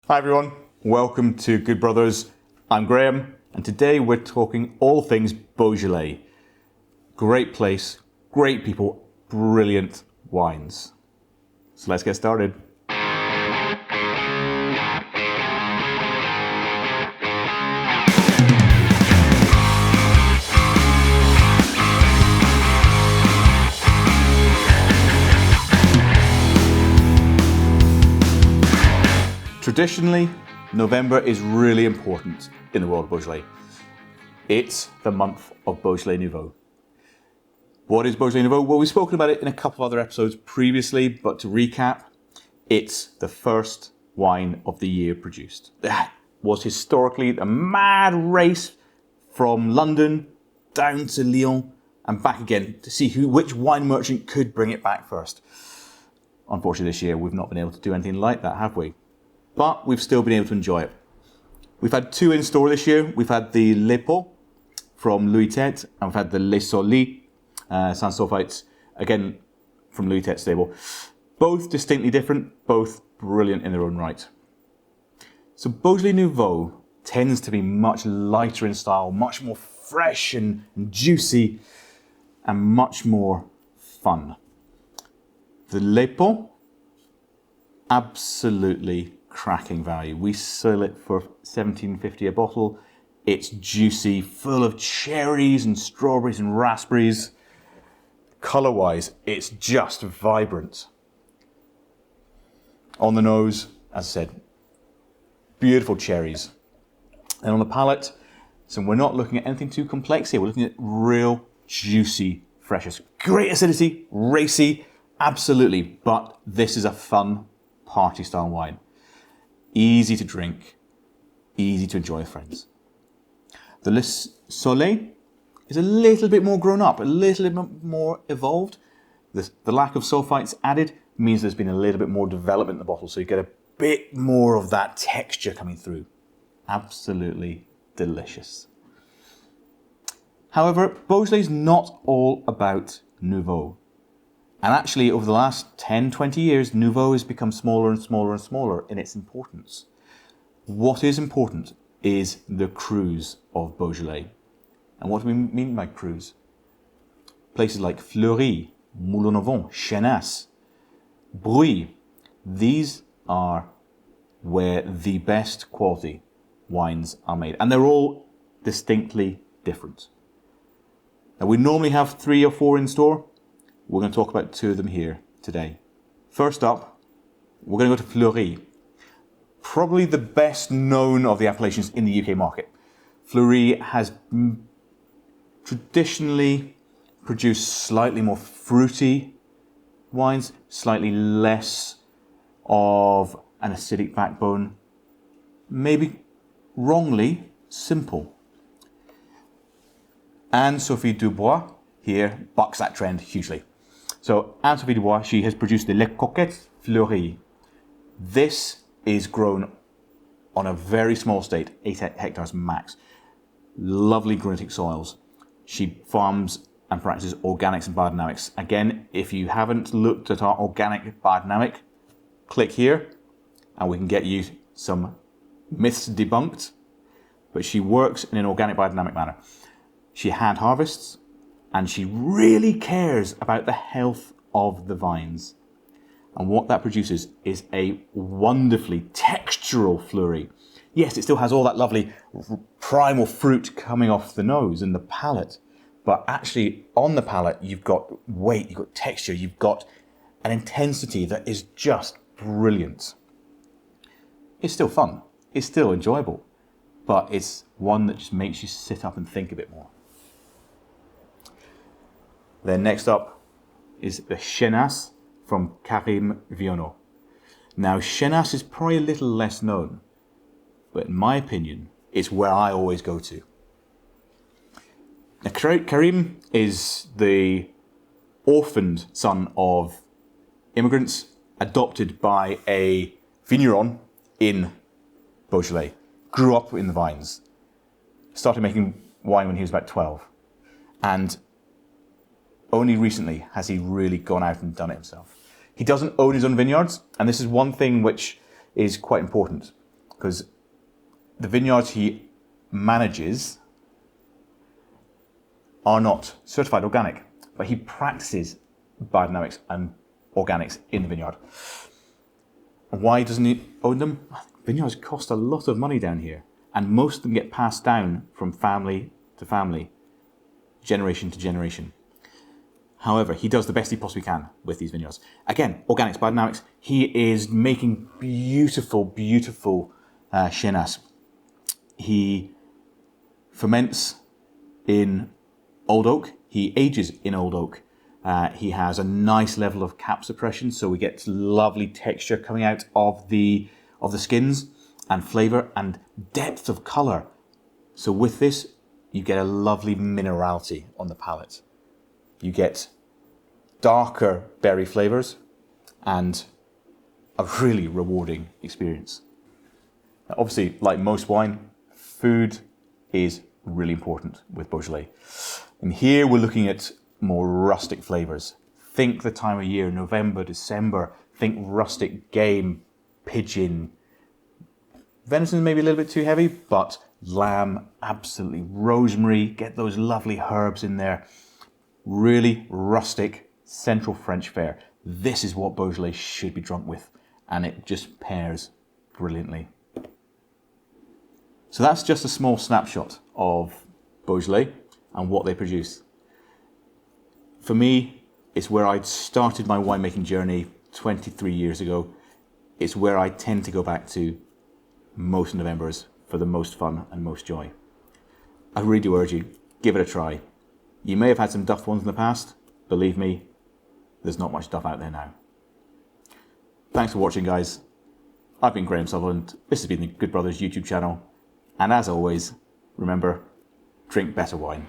Hi everyone, welcome to Good Brothers. I'm Graham, and today we're talking all things Beaujolais. Great place, great people, brilliant wines. So let's get started. Traditionally, November is really important in the world of Beaujolais. It's the month of Beaujolais Nouveau. What is Beaujolais Nouveau? Well, we've spoken about it in a couple of other episodes previously, but to recap, it's the first wine of the year produced. That was historically a mad race from London down to Lyon and back again to see which wine merchant could bring it back first. Unfortunately, this year we've not been able to do anything like that, have we? But we've still been able to enjoy it. We've had two in store this year. We've had the Le Pot from Louis Tête, and we've had the Les Solis, Sans Sulfites, again from Louis Tête stable. Both distinctly different, both brilliant in their own right. So Beaujolais Nouveau tends to be much lighter in style, much more fresh and juicy, and much more fun. The Le Pot, absolutely cracking value. We sell it for $17.50 a bottle. It's juicy, full of cherries and strawberries and raspberries. Colour-wise, it's just vibrant. On the nose, as I said, beautiful cherries. And on the palate, so we're not looking at anything too complex here. We're looking at real juicy freshness. Great acidity, racy, absolutely. But this is a fun party-style wine. Easy to drink, easy to enjoy with friends. The Le Soleil is a little bit more grown up, a little bit more evolved. The lack of sulfites added means there's been a little bit more development in the bottle, so you get a bit more of that texture coming through. Absolutely delicious. However, Beaujolais is not all about Nouveau. And actually, over the last 10, 20 years, Nouveau has become smaller and smaller and smaller in its importance. What is important is the crus of Beaujolais. And what do we mean by crus? Places like Fleurie, Moulin-Novon, Chenas, Bruy. These are where the best quality wines are made. And they're all distinctly different. Now, we normally have 3 or 4 in store. We're going to talk about 2 of them here today. First up, we're going to go to Fleurie. Probably the best known of the appellations in the UK market. Fleurie has traditionally produced slightly more fruity wines, slightly less of an acidic backbone, maybe wrongly simple. Anne-Sophie Dubois here bucks that trend hugely. So Anne-Sophie Dubois, she has produced the Le Coquet Fleurie. This is grown on a very small estate, 8 hectares max. Lovely granitic soils. She farms and practices organics and biodynamics. Again, if you haven't looked at our organic biodynamic, click here and we can get you some myths debunked. But she works in an organic biodynamic manner. She hand harvests, and she really cares about the health of the vines. And what that produces is a wonderfully textural Fleurie. Yes, it still has all that lovely primal fruit coming off the nose and the palate. But actually, on the palate, you've got weight, you've got texture, you've got an intensity that is just brilliant. It's still fun. It's still enjoyable. But it's one that just makes you sit up and think a bit more. Then next up is the Chenas from Karim Vionnot. Now, Chenas is probably a little less known, but in my opinion, it's where I always go to. Now, Karim is the orphaned son of immigrants adopted by a vigneron in Beaujolais. Grew up in the vines. Started making wine when he was about 12. And only recently has he really gone out and done it himself. He doesn't own his own vineyards, and this is one thing which is quite important. because the vineyards he manages are not certified organic, but he practices biodynamics and organics in the vineyard. Why doesn't he own them? Vineyards cost a lot of money down here, and most of them get passed down from family to family, generation to generation. However, he does the best he possibly can with these vineyards. Again, organics, biodynamics. He is making beautiful, beautiful Chenas. He ferments in old oak. He ages in old oak. He has a nice level of cap suppression, so we get lovely texture coming out of the skins, and flavour and depth of colour. So with this, you get a lovely minerality on the palate. You get darker berry flavours and a really rewarding experience. Now, obviously, like most wine, food is really important with Beaujolais. And here we're looking at more rustic flavours. Think the time of year, November, December. Think rustic game, pigeon. Venison may be a little bit too heavy, but lamb, absolutely. Rosemary, get those lovely herbs in there. Really rustic, central French fare. This is what Beaujolais should be drunk with, and it just pairs brilliantly. So that's just a small snapshot of Beaujolais and what they produce. For me, it's where I started my winemaking journey 23 years ago. It's where I tend to go back to most Novembers for the most fun and most joy. I really do urge you, give it a try. You may have had some duff ones in the past. Believe me, there's not much duff out there now. Thanks for watching, guys. I've been Graham Sutherland. This has been the Good Brothers YouTube channel. And as always, remember, drink better wine.